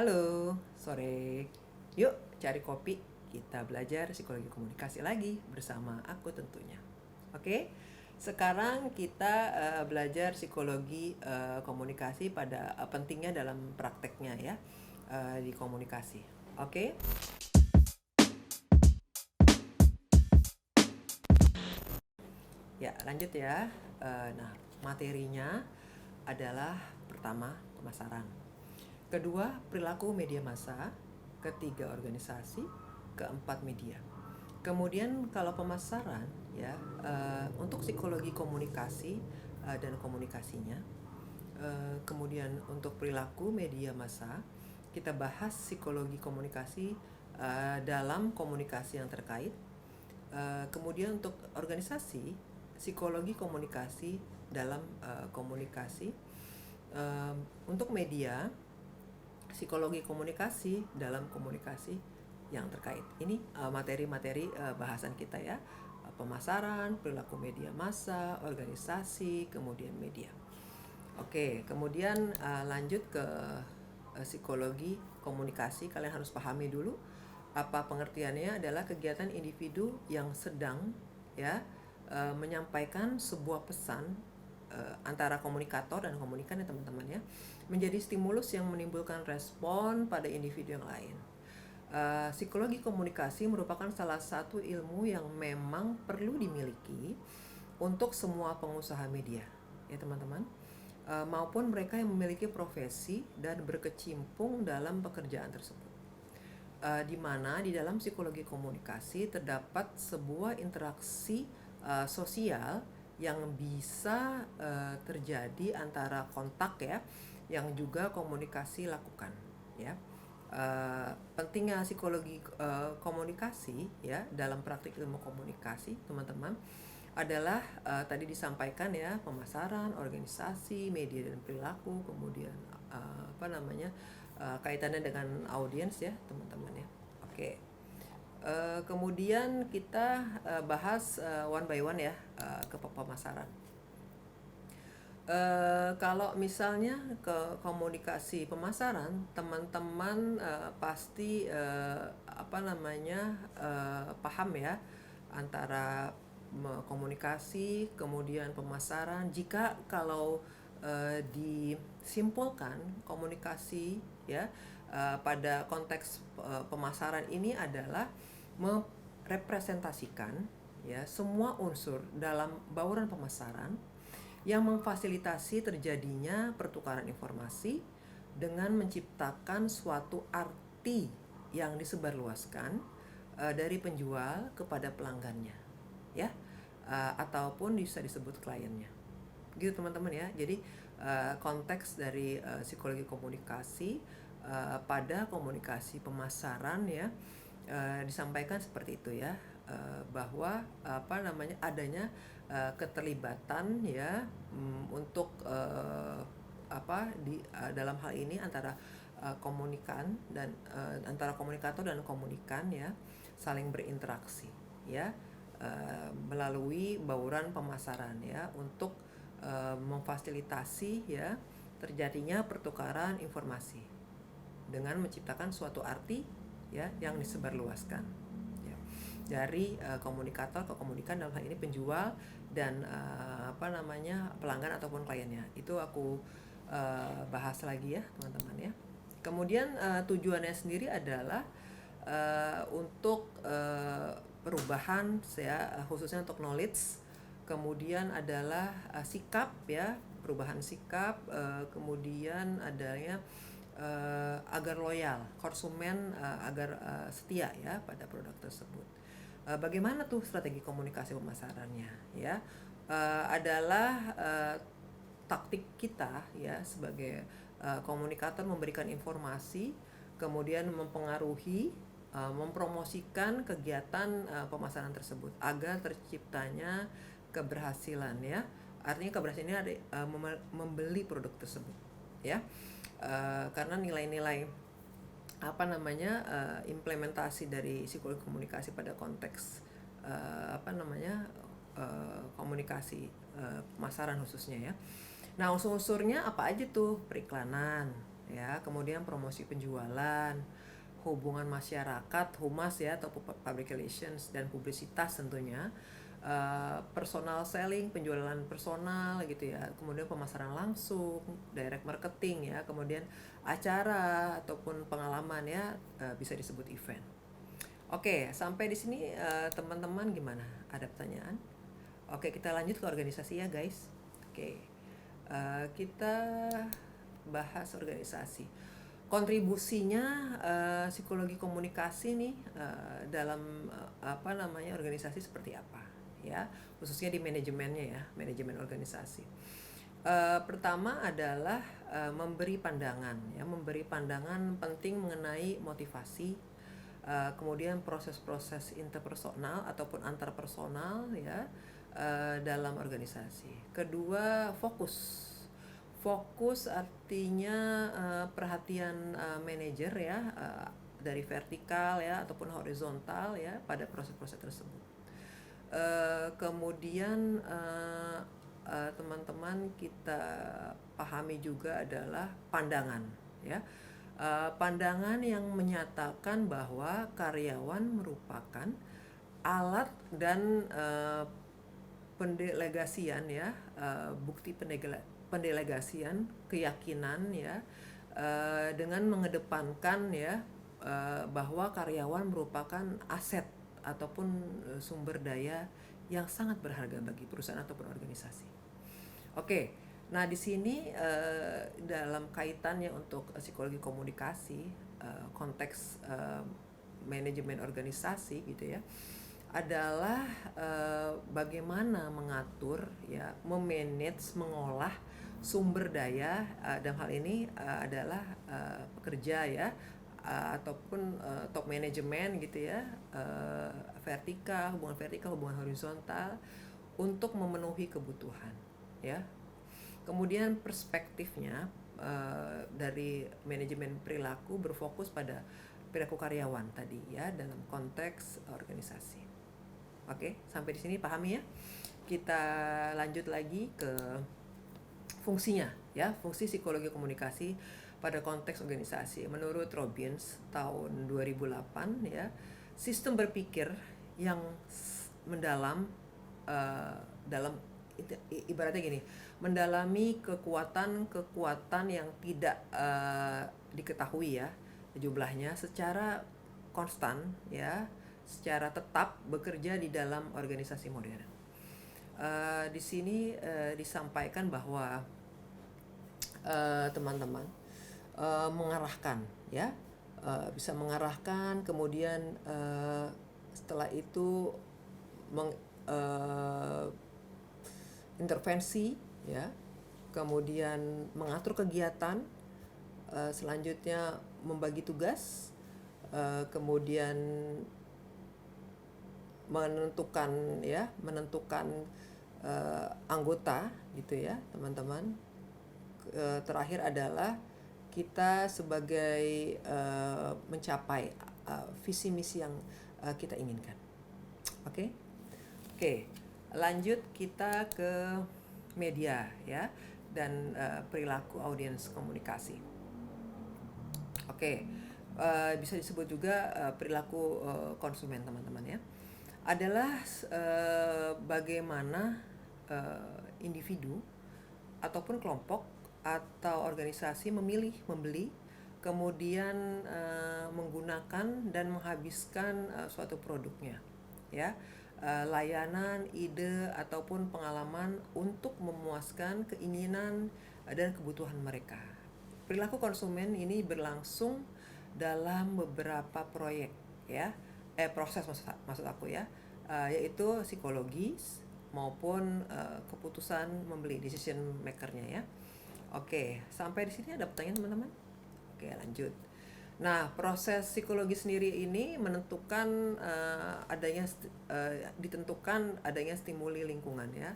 Halo, sore. Yuk cari kopi, kita belajar psikologi komunikasi lagi bersama aku tentunya. Oke, sekarang kita belajar psikologi komunikasi pada pentingnya dalam prakteknya ya di komunikasi. Oke, ya lanjut ya. Nah, materinya adalah pertama pemasaran. Kedua, perilaku media massa. Ketiga, organisasi. Keempat, media. Kemudian kalau pemasaran ya untuk psikologi komunikasi dan komunikasinya. Kemudian untuk perilaku media massa, kita bahas psikologi komunikasi dalam komunikasi yang terkait. Kemudian untuk organisasi, psikologi komunikasi dalam komunikasi. Untuk media, psikologi komunikasi dalam komunikasi yang terkait. Ini materi-materi bahasan kita ya. Pemasaran, perilaku media massa, organisasi, kemudian media. Oke, kemudian lanjut ke psikologi komunikasi. Kalian harus pahami dulu apa pengertiannya adalah kegiatan individu yang sedang ya menyampaikan sebuah pesan antara komunikator dan komunikan ya teman-teman ya, menjadi stimulus yang menimbulkan respon pada individu yang lain. Psikologi komunikasi merupakan salah satu ilmu yang memang perlu dimiliki untuk semua pengusaha media ya teman-teman, maupun mereka yang memiliki profesi dan berkecimpung dalam pekerjaan tersebut. Di mana di dalam psikologi komunikasi terdapat sebuah interaksi sosial yang bisa terjadi antara kontak ya, yang juga komunikasi lakukan ya. Pentingnya psikologi komunikasi ya dalam praktik ilmu komunikasi teman-teman adalah tadi disampaikan ya, pemasaran, organisasi, media dan perilaku, kemudian kaitannya dengan audiens ya teman-teman ya. Oke. Kemudian kita bahas one by one ya ke pemasaran. Kalau misalnya ke komunikasi pemasaran, teman-teman pasti paham ya antara komunikasi kemudian pemasaran. Jika kalau disimpulkan komunikasi ya pada konteks pemasaran ini adalah merepresentasikan ya semua unsur dalam bauran pemasaran yang memfasilitasi terjadinya pertukaran informasi dengan menciptakan suatu arti yang disebarluaskan dari penjual kepada pelanggannya ya, ataupun bisa disebut kliennya gitu teman-teman ya. Jadi konteks dari psikologi komunikasi pada komunikasi pemasaran ya disampaikan seperti itu ya, bahwa adanya keterlibatan ya untuk dalam hal ini antara komunikan dan antara komunikator dan komunikan ya saling berinteraksi ya melalui bauran pemasaran ya untuk memfasilitasi ya terjadinya pertukaran informasi dengan menciptakan suatu arti ya yang disebarluaskan ya, dari komunikator ke komunikan, dalam hal ini penjual dan pelanggan ataupun kliennya. Itu aku bahas lagi ya teman-teman ya. Kemudian tujuannya sendiri adalah untuk perubahan ya, khususnya untuk knowledge. Kemudian adalah sikap ya, perubahan sikap, kemudian adanya agar loyal konsumen, agar setia ya pada produk tersebut. Bagaimana tuh strategi komunikasi pemasarannya ya? Adalah taktik kita ya sebagai komunikator memberikan informasi, kemudian mempengaruhi, mempromosikan kegiatan pemasaran tersebut agar terciptanya keberhasilan ya. Artinya keberhasilannya membeli produk tersebut ya. Karena nilai-nilai implementasi dari psikologi komunikasi pada konteks komunikasi pemasaran khususnya ya. Nah, unsur-unsurnya apa aja tuh? Periklanan ya, kemudian promosi penjualan, hubungan masyarakat, humas ya, atau public relations, dan publisitas tentunya, personal selling, penjualan personal gitu ya, kemudian pemasaran langsung, direct marketing ya, kemudian acara ataupun pengalaman ya, bisa disebut event. Oke, sampai di sini teman-teman gimana? Ada pertanyaan? Oke, kita lanjut ke organisasi ya guys. Oke, kita bahas organisasi. Kontribusinya psikologi komunikasi nih dalam organisasi seperti apa ya, khususnya di manajemennya ya, manajemen organisasi. Pertama adalah memberi pandangan ya, memberi pandangan penting mengenai motivasi, kemudian proses-proses interpersonal ataupun antarpersonal ya dalam organisasi. Kedua, fokus artinya perhatian manajer ya, dari vertikal ya ataupun horizontal ya pada proses-proses tersebut. Kemudian teman-teman kita pahami juga adalah pandangan ya, pandangan yang menyatakan bahwa karyawan merupakan alat dan pendelegasian ya, bukti pendelegasian keyakinan ya, dengan mengedepankan ya bahwa karyawan merupakan aset ataupun sumber daya yang sangat berharga bagi perusahaan ataupun organisasi. Oke, nah di sini dalam kaitannya untuk psikologi komunikasi, konteks manajemen organisasi gitu ya, adalah bagaimana mengatur ya, memanage, mengolah sumber daya, dalam hal ini adalah pekerja ya, ataupun top manajemen gitu ya, vertikal, hubungan horizontal, untuk memenuhi kebutuhan ya. Kemudian perspektifnya dari manajemen perilaku berfokus pada perilaku karyawan tadi ya dalam konteks organisasi. Oke, sampai di sini pahami ya. Kita lanjut lagi ke fungsinya ya, fungsi psikologi komunikasi pada konteks organisasi. Menurut Robbins tahun 2008 ya, sistem berpikir yang mendalam dalam ibaratnya gini, mendalami kekuatan yang tidak diketahui ya jumlahnya secara konstan ya, secara tetap bekerja di dalam organisasi modern. Di sini disampaikan bahwa teman-teman mengarahkan ya, bisa mengarahkan, kemudian setelah itu intervensi ya, kemudian mengatur kegiatan, selanjutnya membagi tugas, kemudian menentukan anggota gitu ya teman-teman. Terakhir adalah kita sebagai mencapai visi misi yang kita inginkan. Oke, lanjut kita ke media ya dan perilaku audiens komunikasi. Bisa disebut juga perilaku konsumen teman-teman ya, adalah bagaimana individu ataupun kelompok atau organisasi memilih, membeli, kemudian menggunakan dan menghabiskan suatu produknya ya, layanan, ide ataupun pengalaman untuk memuaskan keinginan dan kebutuhan mereka. Perilaku konsumen ini berlangsung dalam beberapa proyek ya, proses maksud aku ya, yaitu psikologis maupun keputusan membeli, decision makernya ya. Oke, sampai di sini ada pertanyaan teman-teman? Oke, lanjut. Nah, proses psikologi sendiri ini ditentukan adanya stimuli lingkungan ya,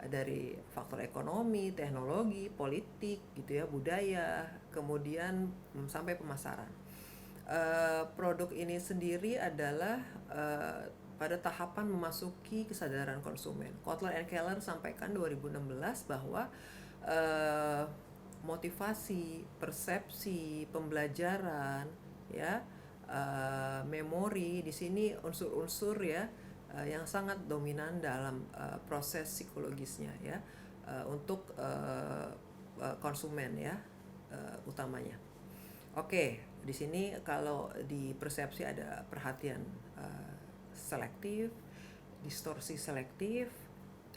dari faktor ekonomi, teknologi, politik gitu ya, budaya, kemudian sampai pemasaran. Produk ini sendiri adalah pada tahapan memasuki kesadaran konsumen. Kotler and Keller sampaikan 2016 bahwa motivasi, persepsi, pembelajaran, ya, memori. Di sini unsur-unsur ya yang sangat dominan dalam proses psikologisnya ya untuk konsumen ya utamanya. Oke, di sini kalau di persepsi ada perhatian selektif, distorsi selektif,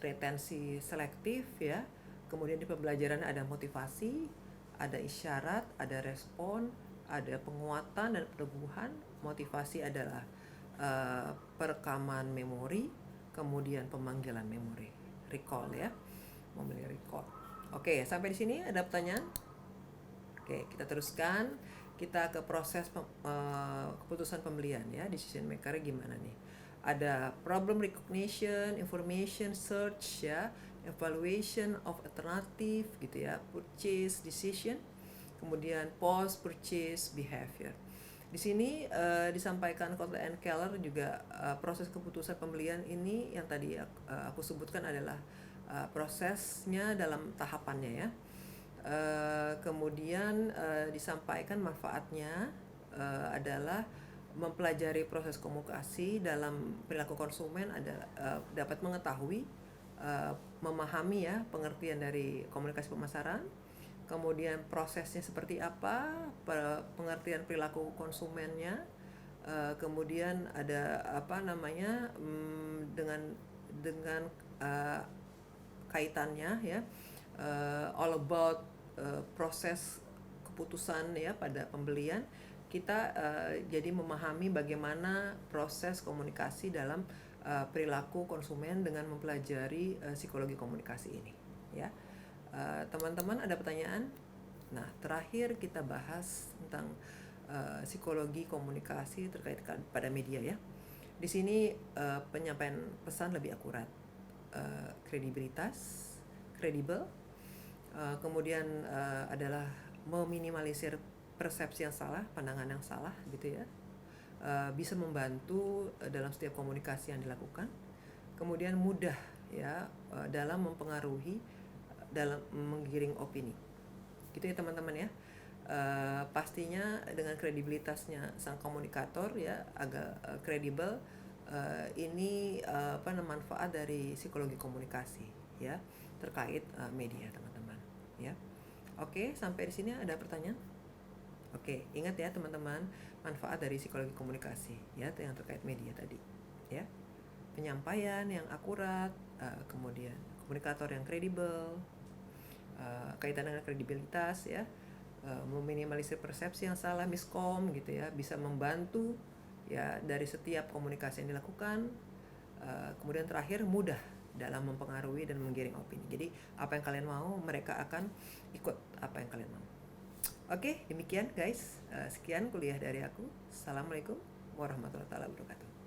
retensi selektif ya. Kemudian di pembelajaran ada motivasi, ada isyarat, ada respon, ada penguatan dan peneguhan. Motivasi adalah perekaman memori, kemudian pemanggilan memori, recall ya, memori recall. Oke, sampai di sini ada pertanyaan? Oke, kita teruskan. Kita ke proses keputusan pembelian ya, decision maker gimana nih? Ada problem recognition, information search ya, evaluation of alternative gitu ya, purchase decision, kemudian post purchase behavior. Di sini disampaikan Kotler and Keller juga proses keputusan pembelian ini yang tadi aku sebutkan adalah prosesnya dalam tahapannya ya. Kemudian disampaikan manfaatnya adalah mempelajari proses komunikasi dalam perilaku konsumen, ada dapat mengetahui, memahami ya pengertian dari komunikasi pemasaran, kemudian prosesnya seperti apa, pengertian perilaku konsumennya, kemudian ada dengan kaitannya ya, all about proses keputusan ya pada pembelian. Kita jadi memahami bagaimana proses komunikasi dalam perilaku konsumen dengan mempelajari psikologi komunikasi ini ya. Teman-teman ada pertanyaan? Nah, terakhir kita bahas tentang psikologi komunikasi terkait pada media ya. Di sini penyampaian pesan lebih akurat, kredibilitas, kredibel. Kemudian adalah meminimalisir persepsi yang salah, pandangan yang salah gitu ya. Bisa membantu dalam setiap komunikasi yang dilakukan. Kemudian mudah ya dalam mempengaruhi, dalam menggiring opini. Gitu ya teman-teman ya. Pastinya dengan kredibilitasnya sang komunikator ya agak kredibel. Ini manfaat dari psikologi komunikasi ya terkait media teman-teman ya. Oke, sampai di sini ada pertanyaan? Oke, ingat ya teman-teman, manfaat dari psikologi komunikasi ya yang terkait media tadi ya. Penyampaian yang akurat, kemudian komunikator yang kredibel, kaitan dengan kredibilitas ya, meminimalisir persepsi yang salah, miskom gitu ya, bisa membantu ya dari setiap komunikasi yang dilakukan. Kemudian terakhir mudah dalam mempengaruhi dan menggiring opini. Jadi apa yang kalian mau, mereka akan ikut apa yang kalian mau. Oke, demikian guys. Sekian kuliah dari aku. Assalamualaikum warahmatullahi wabarakatuh.